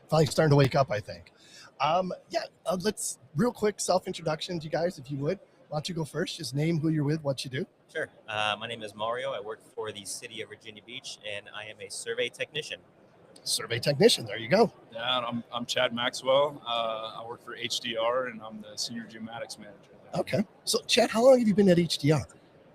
finally starting to wake up, I think. Let's real quick self-introductions, you guys, if you would. Why don't you go first? Just name who you're with, what you do. Sure. My name is Mario. I work for the city of Virginia Beach, and I am a survey technician. Survey technician. There you go. Yeah, I'm Chad Maxwell. I work for HDR, and I'm the senior geomatics manager. Okay. So, Chad, how long have you been at HDR?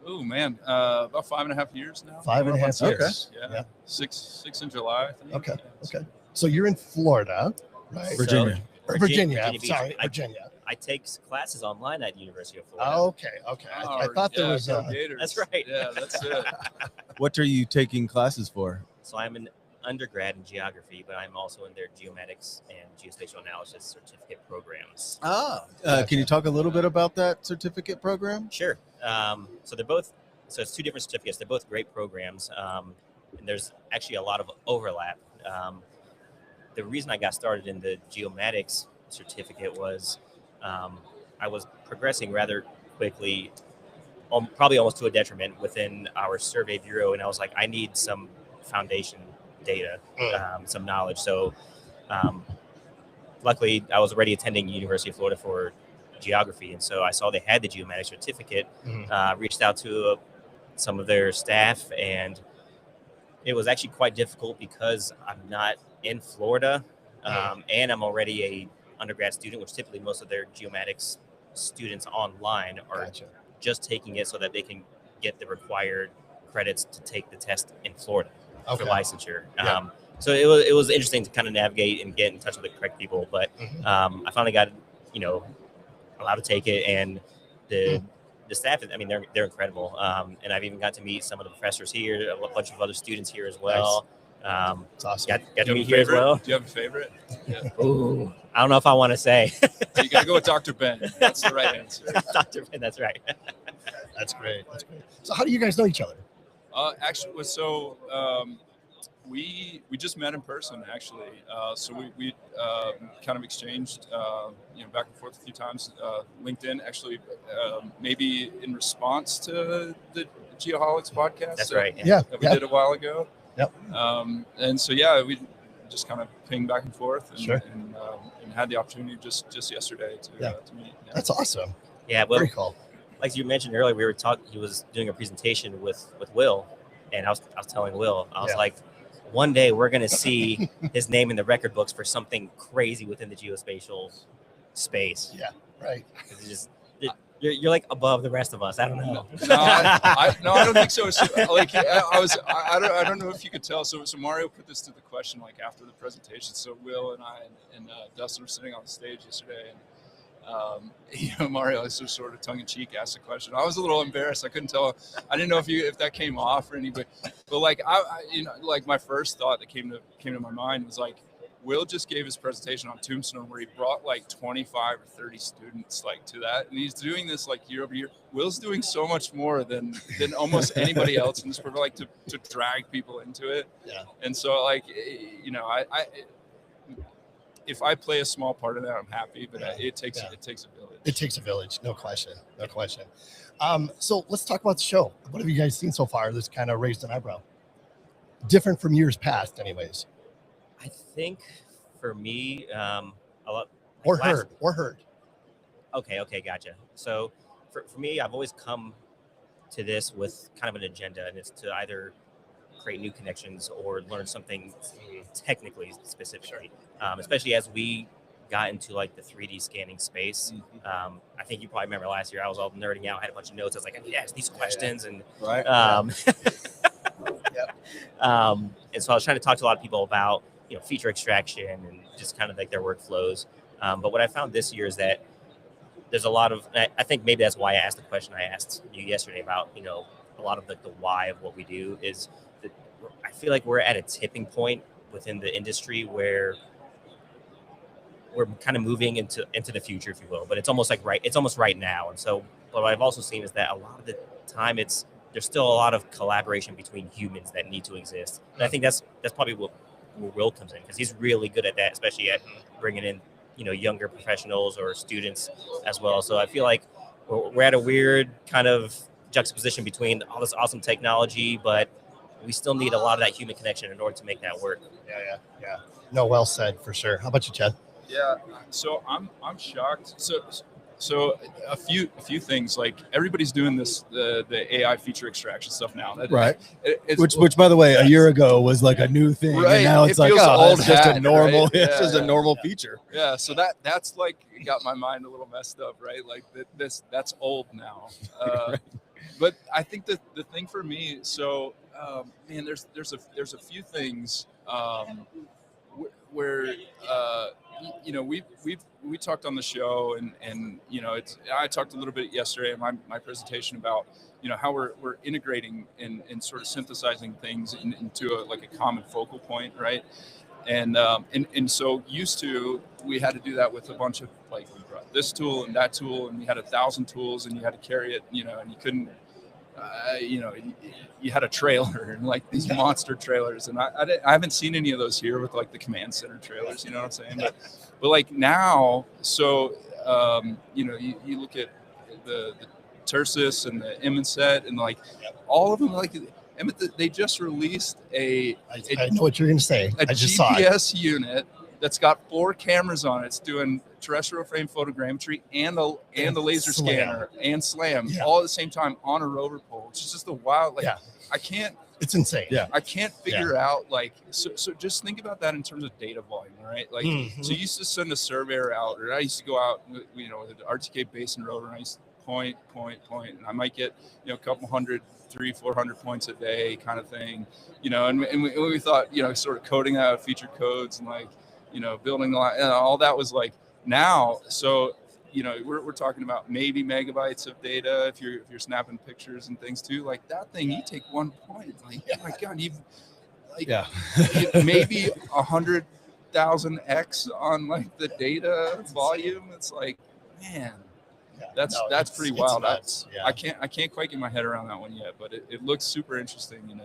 Oh man, about 5.5 years now. 5.5 years. Yeah. Six in July, I think. Okay. Okay. So you're in Florida, right? Virginia. Virginia. Beach. Sorry, Virginia. I take classes online at the University of Florida. Okay. I thought there was. That's right. Yeah, that's it. What are you taking classes for? So I'm an undergrad in geography, but I'm also in their geomatics and geospatial analysis certificate programs. Can you talk a little bit about that certificate program? Sure. So they're both. So it's two different certificates. They're both great programs, and there's actually a lot of overlap. The reason I got started in the geomatics certificate was I was progressing rather quickly, probably almost to a detriment within our survey bureau, and I was like, I need some foundation data, some knowledge. So luckily, I was already attending University of Florida for geography, and so I saw they had the geomatics certificate. Reached out to some of their staff, and it was actually quite difficult because I'm not in Florida, and I'm already a undergrad student, which typically most of their geomatics students online are just taking it so that they can get the required credits to take the test in Florida for licensure. So it was interesting to kind of navigate and get in touch with the correct people, but I finally got allowed to take it, and the staff, I mean, they're incredible, and I've even got to meet some of the professors here, a bunch of other students here as well. It's awesome. Got to meet here as well. Do you have a favorite? Yeah. Ooh, I don't know if I want to say. You got to go with Dr. Ben. That's the right answer. Dr. Ben, that's right. That's great. So how do you guys know each other? Actually, we just met in person, actually. So we kind of exchanged, back and forth a few times. LinkedIn, actually, maybe in response to the Geoholics podcast. That's right. That we did a while ago. Yep. And so, we just kind of pinged back and forth and had the opportunity just yesterday to meet. Yeah. That's awesome. Yeah. Well, very cool. Like you mentioned earlier, we were talking, he was doing a presentation with Will, and I was telling Will, I was like, one day we're going to see his name in the record books for something crazy within the geospatial space. Yeah, right. You're like above the rest of us. I don't know. I don't think so. I don't know if you could tell. So Mario put this to the question like after the presentation. So Will and I and Dustin were sitting on the stage yesterday, and Mario is just sort of tongue-in-cheek asked a question. I was a little embarrassed. I couldn't tell. I didn't know if that came off or anybody. But like like my first thought that came to my mind was like, Will just gave his presentation on Tombstone where he brought like 25 or 30 students like to that, and he's doing this like year over year. Will's doing so much more than almost anybody else in this program, like to drag people into it. Yeah. And so like I if I play a small part of that, I'm happy, but it takes a village. It takes a village, no question. So let's talk about the show. What have you guys seen so far that's kind of raised an eyebrow? Different from years past, anyways. I think for me, a lot. Or heard. Okay, gotcha. So for me, I've always come to this with kind of an agenda, and it's to either create new connections or learn something technically specifically, especially as we got into like the 3D scanning space. I think you probably remember last year I was all nerding out, had a bunch of notes. I was like, I need to ask these questions, and and so I was trying to talk to a lot of people about feature extraction and just kind of like their workflows. But what I found this year is that there's a lot of, I think maybe that's why I asked the question I asked you yesterday about, a lot of the why of what we do is that I feel like we're at a tipping point within the industry where we're kind of moving into the future, if you will, but it's almost right now. And so what I've also seen is that a lot of the time there's still a lot of collaboration between humans that need to exist. And I think that's probably where Will comes in, because he's really good at that, especially at bringing in, younger professionals or students as well. So I feel like we're at a weird kind of juxtaposition between all this awesome technology, but we still need a lot of that human connection in order to make that work. Yeah. No, well said for sure. How about you, Chad? Yeah, so I'm shocked. So a few things, like everybody's doing the AI feature extraction stuff now. Right. It's, Which, by the way, a year ago was like a new thing, Right. and now it's It like, feels oh, old it's just a hat, normal, right? it's Yeah, just a yeah, normal feature. Yeah, so that's like got my mind a little messed up, right? Like that's old now. Right. But I think that the thing for me, so man, there's a few things where we talked on the show, and I talked a little bit yesterday in my presentation about how we're integrating and sort of synthesizing things into a common focal point, right? And so used to, we had to do that with a bunch of, like, we brought this tool and that tool, and we had 1,000 tools, and you had to carry it, and you couldn't, you had a trailer and like these monster trailers, and I haven't seen any of those here with like the command center trailers, you know what I'm saying? But like now, so you look at the Tersus and the Immenset, and like all of them, like they just released I know what you're going to say. a I just saw it. GPS unit that's got 4 cameras on it. It's doing terrestrial frame photogrammetry and the laser SLAM. scanner and SLAM all at the same time on a rover pole. It's just a wild, like, I can't. It's insane. Yeah. I can't figure out, like, so just think about that in terms of data volume, right? Like, so you used to send a surveyor out, or I used to go out with the RTK basin rover, and I used to point, and I might get a couple hundred, 300-400 points a day kind of thing, and we thought, sort of coding out feature codes and like, building a lot, and all that was like now. So, we're talking about maybe megabytes of data if you're snapping pictures and things too. Like that thing, you take 1 point, like, oh my God, you've like maybe 100,000x on like the data volume. It's like, man. That's pretty wild. Nuts. I can't quite get my head around that one yet, but it looks super interesting.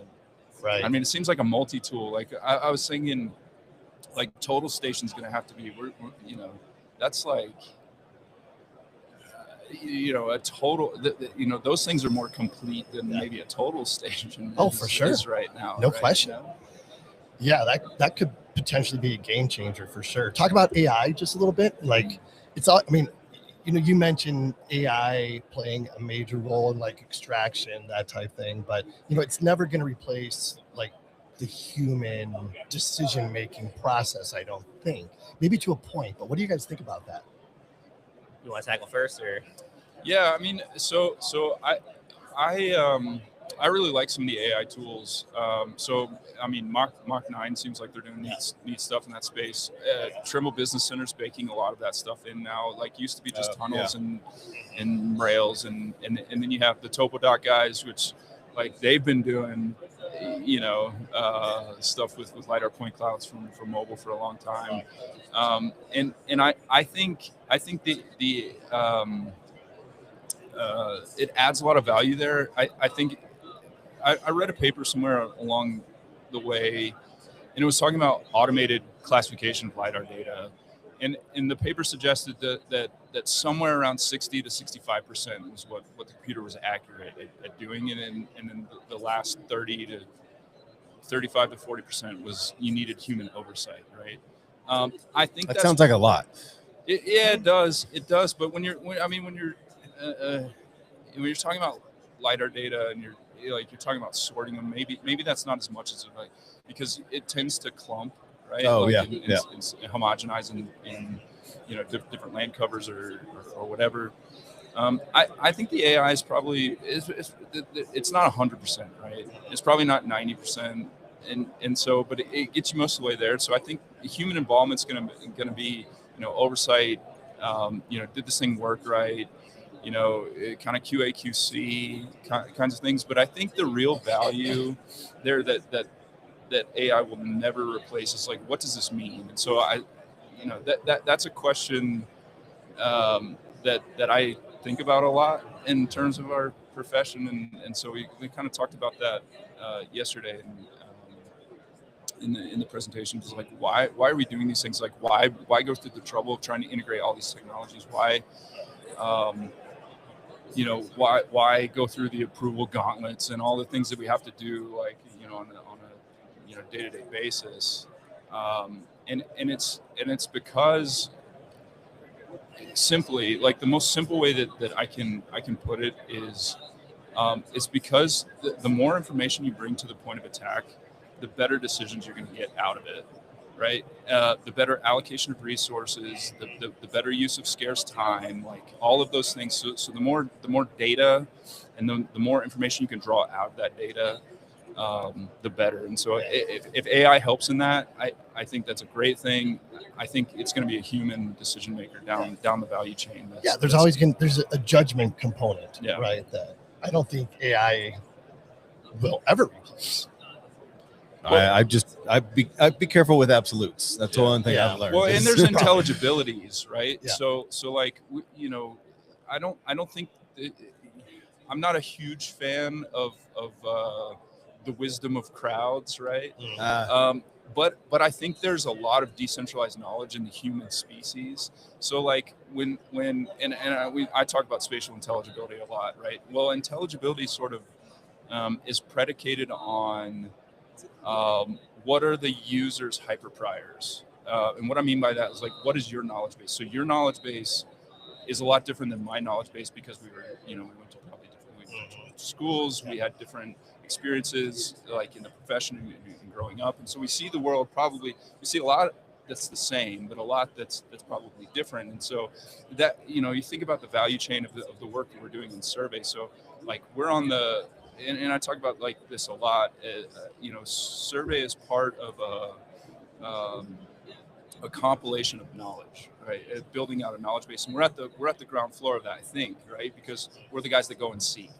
Right. I mean, it seems like a multi-tool. Like I was thinking, like total station's going to have to be, that's like, a total. Those things are more complete than maybe a total station. For sure. Is right now. No right? question. Yeah, that could potentially be a game changer for sure. Talk about AI just a little bit. Like it's all. I mean, you mentioned AI playing a major role in like extraction, that type thing, but it's never going to replace like the human decision-making process, I don't think. Maybe to a point, but what do you guys think about that? You want to tackle first, or? Yeah, I mean, so I really like some of the AI tools. So I mean, Mach 9 seems like they're doing neat stuff in that space. Trimble Business Center's baking a lot of that stuff in now. Like used to be just tunnels and rails, and then you have the TopoDoc guys, which like they've been doing stuff with LiDAR point clouds from mobile for a long time. And I think the it adds a lot of value there. I think I read a paper somewhere along the way, and it was talking about automated classification of LiDAR data. And the paper suggested that somewhere around 60 to 65% was what the computer was accurate at doing it. And then the last 30 to 35 to 40% was you needed human oversight, right? I think that sounds like a lot. It does. But when you're talking about LiDAR data and you're talking about sorting them, maybe that's not as much as it, like, because it tends to clump, right? It's homogenize in different land covers or whatever. I think the AI is probably it's not 100%, right? It's probably not 90%, and so, but it gets you most of the way there. So I think the human involvement's going to be oversight. Did this thing work right? Kind of QA, QC kinds of things. But I think the real value there that AI will never replace is like, what does this mean? And so that's a question that I think about a lot in terms of our profession. And so we kind of talked about that yesterday in the presentation. It's like, why are we doing these things? Like, why go through the trouble of trying to integrate all these technologies? Why why go through the approval gauntlets and all the things that we have to do, like, on a day-to-day basis, and it's because simply, like, the most simple way that I can put it is, it's because the more information you bring to the point of attack, the better decisions you're going to get out of it, right? The better allocation of resources, the better use of scarce time, like all of those things. So the more data and the more information you can draw out of that data, the better. And so if AI helps in that, I think that's a great thing. I think it's going to be a human decision maker down the value chain. There's a judgment component, right? That I don't think AI will ever replace. I'd be careful with absolutes. That's the one thing I've learned. Well, and there's intelligibilities, right? Yeah. So like, I don't think I'm not a huge fan of the wisdom of crowds, right? But I think there's a lot of decentralized knowledge in the human species. So like I talk about spatial intelligibility a lot, right? Well, intelligibility sort of is predicated on what are the user's hyperpriors, and what I mean by that is, like, what is your knowledge base? So your knowledge base is a lot different than my knowledge base, because we went to probably different schools, we had different experiences, like in the profession and growing up, and so we see the world we see a lot that's the same, but a lot that's probably different. And so that, you think about the value chain of the work that we're doing in survey. So like we're on the and I talk about like this a lot. Survey is part of a compilation of knowledge, right? Building out a knowledge base, and we're at the ground floor of that, I think, right? Because we're the guys that go and see,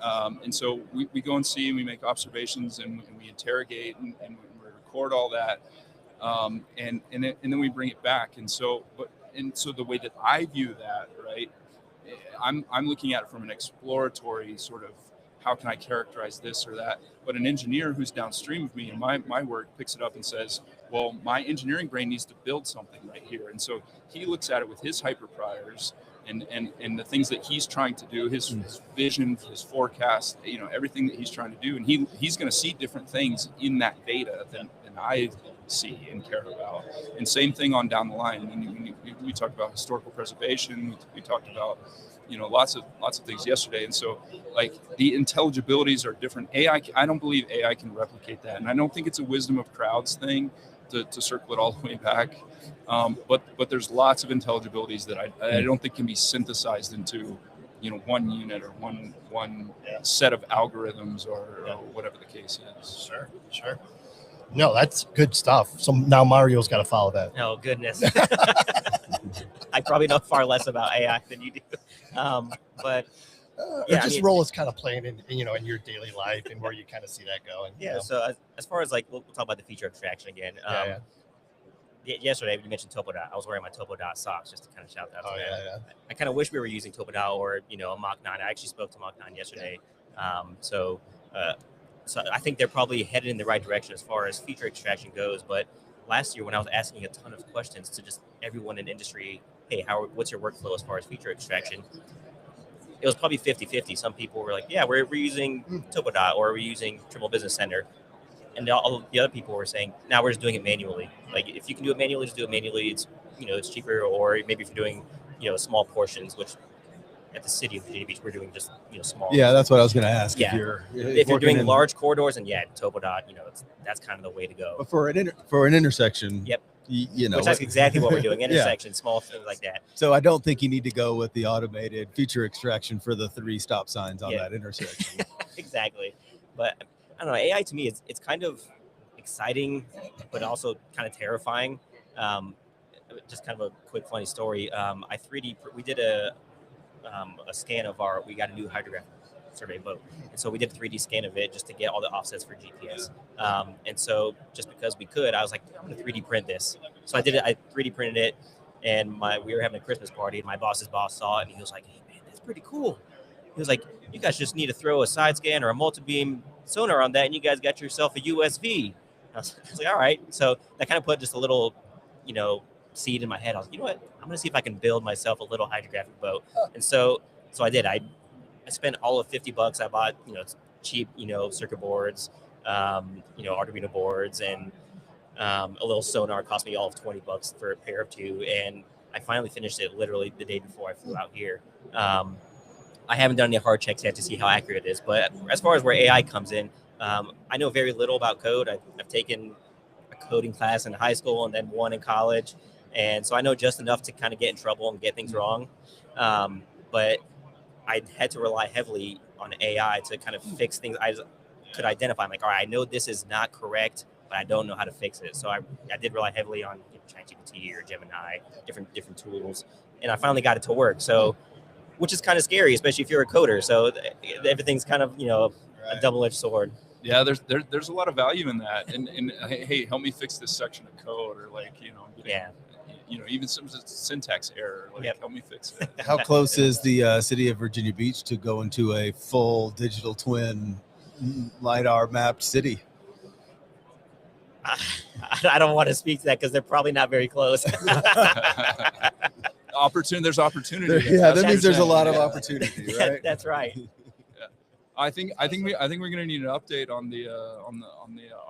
and so we go and see, and we make observations, and we interrogate, and we record all that, and then we bring it back. And so the way that I view that, right? I'm looking at it from an exploratory sort of, how can I characterize this or that? But an engineer who's downstream of me and my work picks it up and says, well, my engineering brain needs to build something right here. And so he looks at it with his hyperpriors and the things that he's trying to do, his vision, his forecast, everything that he's trying to do. And he's going to see different things in that data than I see and care about. And same thing on down the line. We talked about historical preservation. We talked about lots of things yesterday. And so like the intelligibilities are different. I don't believe AI can replicate that. And I don't think it's a wisdom of crowds thing to circle it all the way back. But there's lots of intelligibilities that I don't think can be synthesized into, one unit or one set of algorithms or whatever the case is. Sure. No, that's good stuff. So now Mario's got to follow that. Oh, goodness. I probably know far less about AI than you do. But role is kind of playing in your daily life and where you kind of see that going. Yeah. So as far as like, we'll talk about the feature extraction again. Yesterday you mentioned TopoDot. I was wearing my TopoDot socks just to kind of shout that. I kind of wish we were using TopoDot or a Mach 9. I actually spoke to Mach 9 yesterday. So I think they're probably headed in the right direction as far as feature extraction goes. But last year when I was asking a ton of questions to just everyone in the industry, hey, what's your workflow as far as feature extraction? It was probably 50-50. Some people were like, yeah, we're using TopoDot or we're using Trimble Business Center. And all the other people were saying, now we're just doing it manually. Like, if you can do it manually, just do it manually. It's, it's cheaper. Or maybe if you're doing, small portions, which at the city of Virginia Beach, we're doing just, small. Yeah, that's what I was going to ask. Yeah. If you're doing large corridors, and TopoDot, that's kind of the way to go. But for an intersection. Yep. Which that's exactly what we're doing. Intersections, small things like that. So I don't think you need to go with the automated feature extraction for the 3 stop signs on that intersection. Exactly. But I don't know. AI to me, it's kind of exciting, but also kind of terrifying. Just kind of a quick funny story. We did a scan of we got a new hydrograph survey boat. And so we did a 3D scan of it just to get all the offsets for GPS. And so just because we could, I was like, I'm going to 3D print this. So I did it. I 3D printed it, and we were having a Christmas party, and my boss's boss saw it, and he was like, hey, man, that's pretty cool. He was like, you guys just need to throw a side scan or a multi-beam sonar on that, and you guys got yourself a USV. I was like, all right. So that kind of put just a little, seed in my head. I was like, you know what? I'm going to see if I can build myself a little hydrographic boat. And so I did. I spent all of $50. I bought, cheap, circuit boards, Arduino boards, and a little sonar cost me all of $20 for a pair of two. And I finally finished it literally the day before I flew out here. I haven't done any hard checks yet to see how accurate it is. But as far as where AI comes in, I know very little about code. I've taken a coding class in high school and then one in college. And so I know just enough to kind of get in trouble and get things wrong. But I had to rely heavily on AI to kind of fix things I could identify. I'm like, all right, I know this is not correct, but I don't know how to fix it. So I did rely heavily on ChatGPT or Gemini, different tools. And I finally got it to work. So, which is kind of scary, especially if you're a coder. So everything's kind of, a double-edged sword. Yeah, there's a lot of value in that. And hey, help me fix this section of code, or even some syntax error. Help me fix it. How close is the city of Virginia Beach to go into a full digital twin LiDAR mapped city? I don't want to speak to that because they're probably not very close. There's opportunity. Yeah, that means there's a lot of opportunity, right? That's right. I think we're gonna need an update on the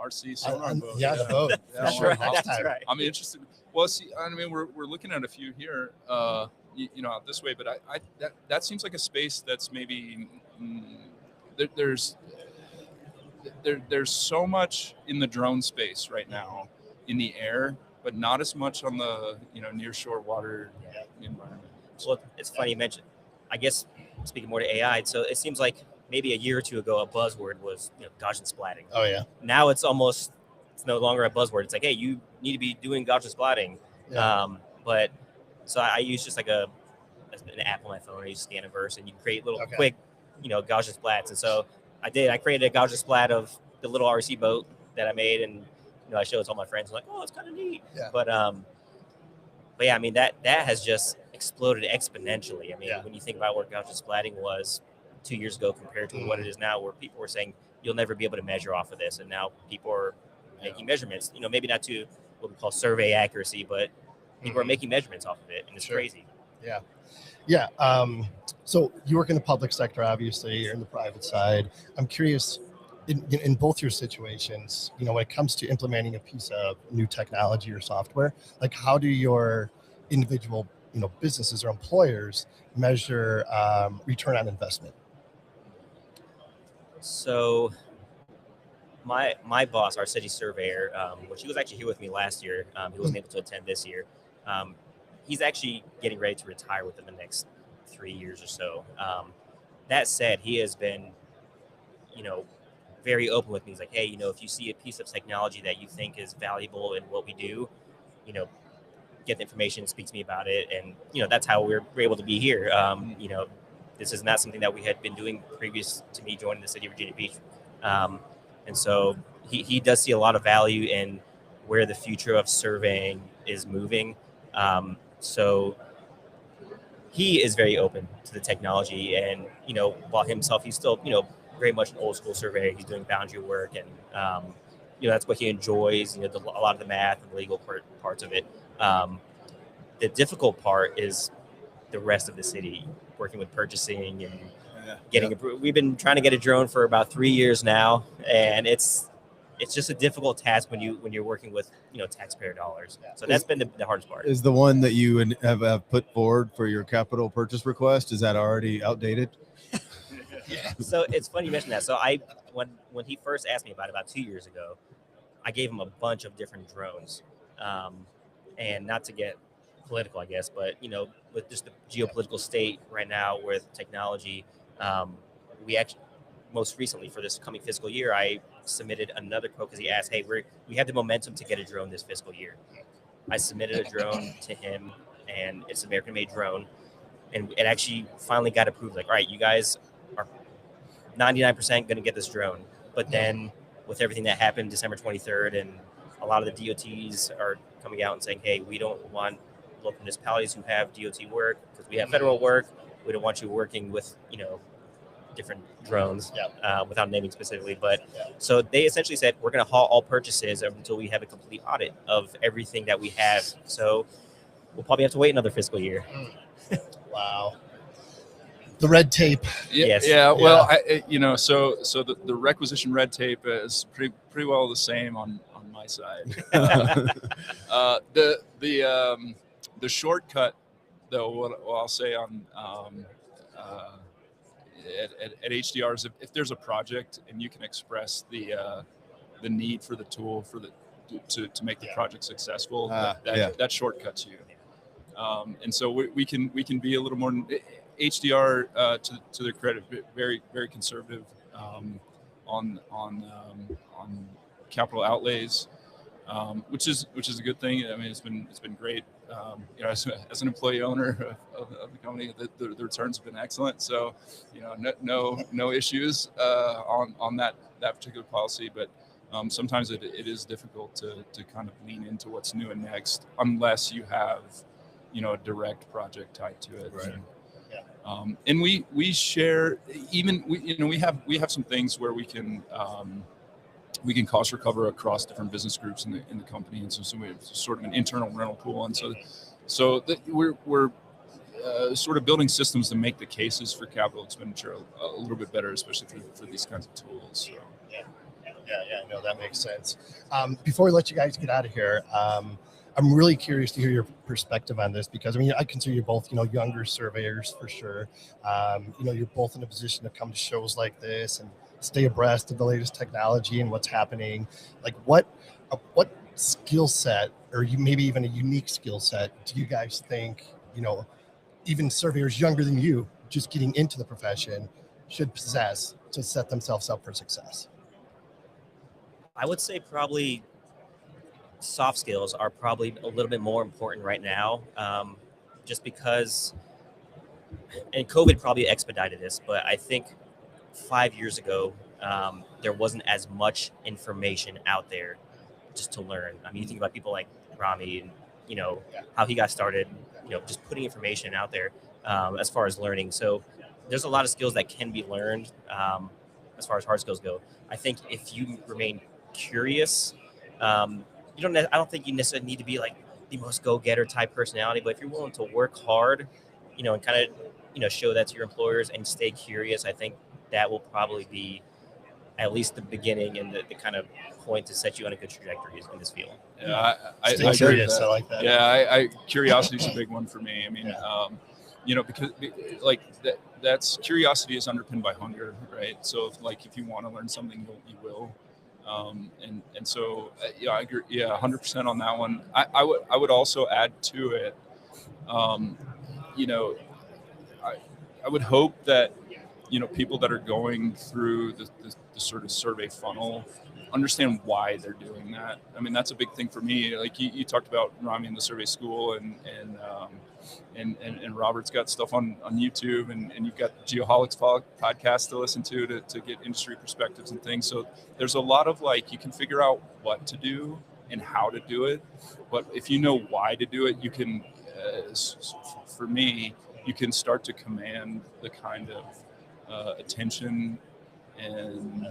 RC sonar boat. Yeah, the boat. That's right. I'm interested. Well, see, I mean, we're looking at a few here, out this way, but that seems like a space that's maybe there's so much in the drone space right now in the air, but not as much on the near shore water environment. Well, it's funny you mentioned. I guess speaking more to AI, so it seems like maybe a year or two ago a buzzword was Gaussian splatting. Oh yeah. Now it's no longer a buzzword. It's like, hey, you need to be doing Gaussian splatting. Yeah. But so I use just like an app on my phone. I use Scaniverse, and you create little quick, Gaussian splats. And so I created a Gaussian splat of the little RC boat that I made, and I showed it to all my friends. I'm like, oh, it's kind of neat. Yeah. But yeah, I mean that has just exploded exponentially. I mean, when you think about where Gaussian splatting was 2 years ago compared to what it is now, where people were saying you'll never be able to measure off of this, and now people are making measurements. Maybe not to what we call survey accuracy, but people are making measurements off of it, and it's crazy. Yeah. Yeah. So you work in the public sector, obviously, you're in the private side. I'm curious, in both your situations, when it comes to implementing a piece of new technology or software, like how do your individual, businesses or employers measure return on investment? So my boss, our city surveyor, which he was actually here with me last year, he wasn't able to attend this year. He's actually getting ready to retire within the next 3 years or so. That said, he has been, very open with me. He's like, hey, if you see a piece of technology that you think is valuable in what we do, get the information, speak to me about it. And, that's how we're able to be here. This is not something that we had been doing previous to me joining the city of Virginia Beach. And so he does see a lot of value in where the future of surveying is moving. So he is very open to the technology, and, while himself, he's still, very much an old school surveyor. He's doing boundary work, and, that's what he enjoys, a lot of the math and legal parts of it. The difficult part is the rest of the city, working with purchasing and getting approved. We've been trying to get a drone for about 3 years now, and it's just a difficult task when you're working with taxpayer dollars. So that's been the hardest part. Is the one that you have put forward for your capital purchase request, is that already outdated? So it's funny you mentioned that. So when he first asked me about 2 years ago, I gave him a bunch of different drones, and not to get political, I guess, but with just the geopolitical state right now with technology, we actually most recently for this coming fiscal year, I submitted another quote because he asked, hey, we have the momentum to get a drone this fiscal year. I submitted a drone to him, and it's an American-made drone, and it actually finally got approved. Like, all right, you guys are 99% going to get this drone. But then with everything that happened December 23rd, and a lot of the DOTs are coming out and saying, hey, we don't want local municipalities who have DOT work because we have federal work. We don't want you working with, different drones without naming specifically. But so they essentially said, we're going to halt all purchases until we have a complete audit of everything that we have. So we'll probably have to wait another fiscal year. Wow. The red tape. Yeah, Yes. yeah. Well, Yeah. so the requisition red tape is pretty well the same on my side. The shortcut, though, what I'll say on at HDR is if there's a project and you can express the need for the tool to make the project successful, that shortcuts you. And so we can be a little more HDR to their credit, very very conservative on capital outlays, which is a good thing. I mean, it's been great. As an employee owner of the company, the returns have been excellent. So, no issues on that particular policy. But sometimes it is difficult to kind of lean into what's new and next, unless you have a direct project tied to it. Right. And we share, even we have some things where we can cost recover across different business groups in the company, and so we have sort of an internal rental pool, and so we're sort of building systems to make the cases for capital expenditure a little bit better, especially for these kinds of tools. So. Yeah. No, that makes sense. Before we let you guys get out of here, I'm really curious to hear your perspective on this, because I mean, I consider you both, younger surveyors for sure. You're both in a position to come to shows like this and stay abreast of the latest technology and what's happening. Like, what skill set, or maybe even a unique skill set, do you guys think, even surveyors younger than you, just getting into the profession, should possess to set themselves up for success? I would say probably soft skills are probably a little bit more important right now, just because, and COVID probably expedited this, but I think 5 years ago, there wasn't as much information out there just to learn. I mean, you think about people like Rami and, how he got started, just putting information out there as far as learning. So there's a lot of skills that can be learned as far as hard skills go. I think if you remain curious, I don't think you necessarily need to be like the most go-getter type personality, but if you're willing to work hard, and kind of, show that to your employers and stay curious, I think that will probably be at least the beginning and the kind of point to set you on a good trajectory in this field. Yeah, I Stay curious. I like that. Yeah, curiosity is a big one for me. I mean, because like that's curiosity is underpinned by hunger, right? So if you want to learn something, you will. And so I agree. Yeah, 100% on that one. I would also add to it. I would hope that people that are going through the sort of survey funnel understand why they're doing that. I mean, that's a big thing for me. Like you talked about Rami in the survey school, and Robert's got stuff on YouTube, and you've got Geoholics podcast to listen to get industry perspectives and things. So there's a lot of you can figure out what to do and how to do it, but if you know why to do it, you can, for me, you can start to command the kind of attention and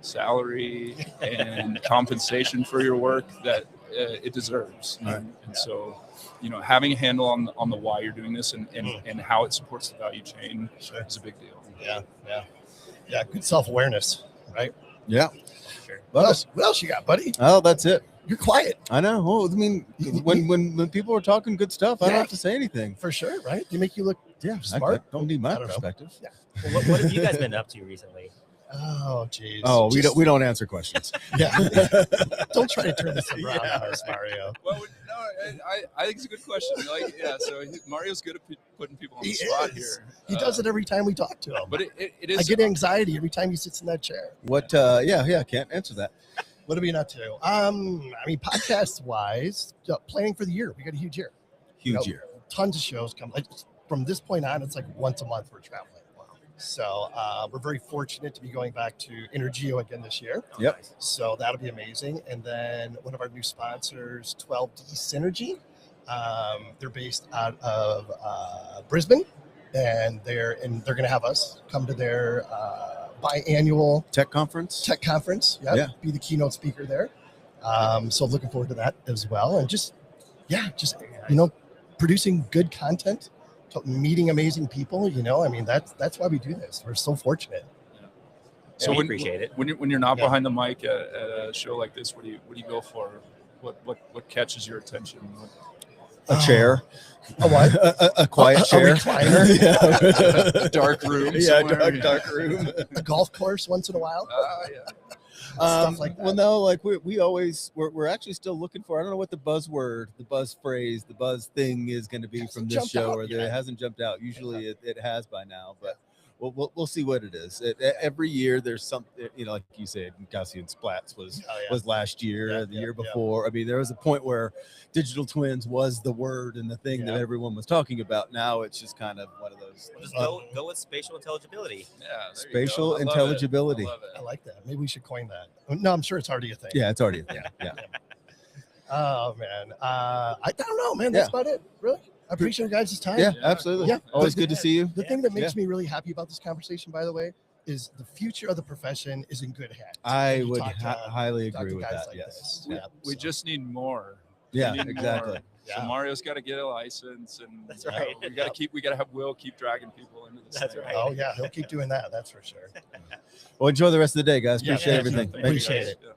salary and compensation for your work that it deserves. Right. And so, having a handle on the why you're doing this and how it supports the value chain is a big deal. Yeah. Good self-awareness, right? Yeah. Sure. What else you got, buddy? Oh, that's it. You're quiet. I know. Well, I mean, when people are talking good stuff, I don't have to say anything. For sure, right? You make you look smart. I don't need my I don't know. perspective. Yeah. Well, what have you guys been up to recently? Oh, geez. Oh, we don't answer questions. Yeah. Don't try to turn this around on us, Mario. Well, no, I think it's a good question. So Mario's good at putting people on the spot here. He does it every time we talk to him. But it is. I get anxiety every time he sits in that chair. What? Yeah. Can't answer that. What are we not to? I mean, podcast wise, planning for the year. We got a huge year. Huge year. Tons of shows come. From this point on, it's like once a month we're traveling. So we're very fortunate to be going back to Intergeo again this year. Yep. So that'll be amazing. And then one of our new sponsors, 12D Synergy. They're based out of Brisbane, and they're going to have us come to their biannual Tech conference. Yeah. Be the keynote speaker there. So looking forward to that as well. And just producing good content meeting amazing people. You know, I mean, that's why we do this. We're so fortunate. So we when, appreciate it. when you're not Yeah. behind the mic at a show like this, what do you go for? What catches your attention? A chair. A what? A quiet A chair. recliner? Yeah. A dark room. Yeah, somewhere? dark room. A golf course once in a while. Yeah. Stuff like that. Well, no, like we're actually still looking for. I don't know what the buzzword, the buzz phrase, the buzz thing is going to be Hasn't from this jumped show, out or yet. it hasn't jumped out. Usually, it has by now, but we'll see what it is. Every year, there's something. You know, like you said, Gaussian Splats was Oh, yeah. was last year, Yeah, the yeah, year yeah. before. I mean, there was a point where digital twins was the word and the thing that Yeah. everyone was talking about. Now it's just kind of one of those. We'll just go with spatial intelligibility. Yeah, there you Spatial go. I love it. intelligibility. I love it. I like that. Maybe we should coin that. No, I'm sure it's already a thing. Yeah, it's already a thing. Yeah. Oh man, I don't know, man. That's about it. Really, I appreciate you guys' time. Yeah, Yeah, absolutely. cool. Always Yeah. good to see you. The thing that makes me really happy about this conversation, by the way, is the future of the profession is in good hands. I You would talk to- highly talk agree to with guys that. like Yes. this. We, Yeah, we so- just need more. Yeah, We need exactly. more. So Yeah. Mario's got to get a license, and That's right. We got to have Will keep dragging people into this. That's thing. right. Oh yeah, he'll keep doing that. That's for sure. Well, enjoy the rest of the day, guys. Yeah, Appreciate thank you. everything. Thank you. Appreciate it. Yeah.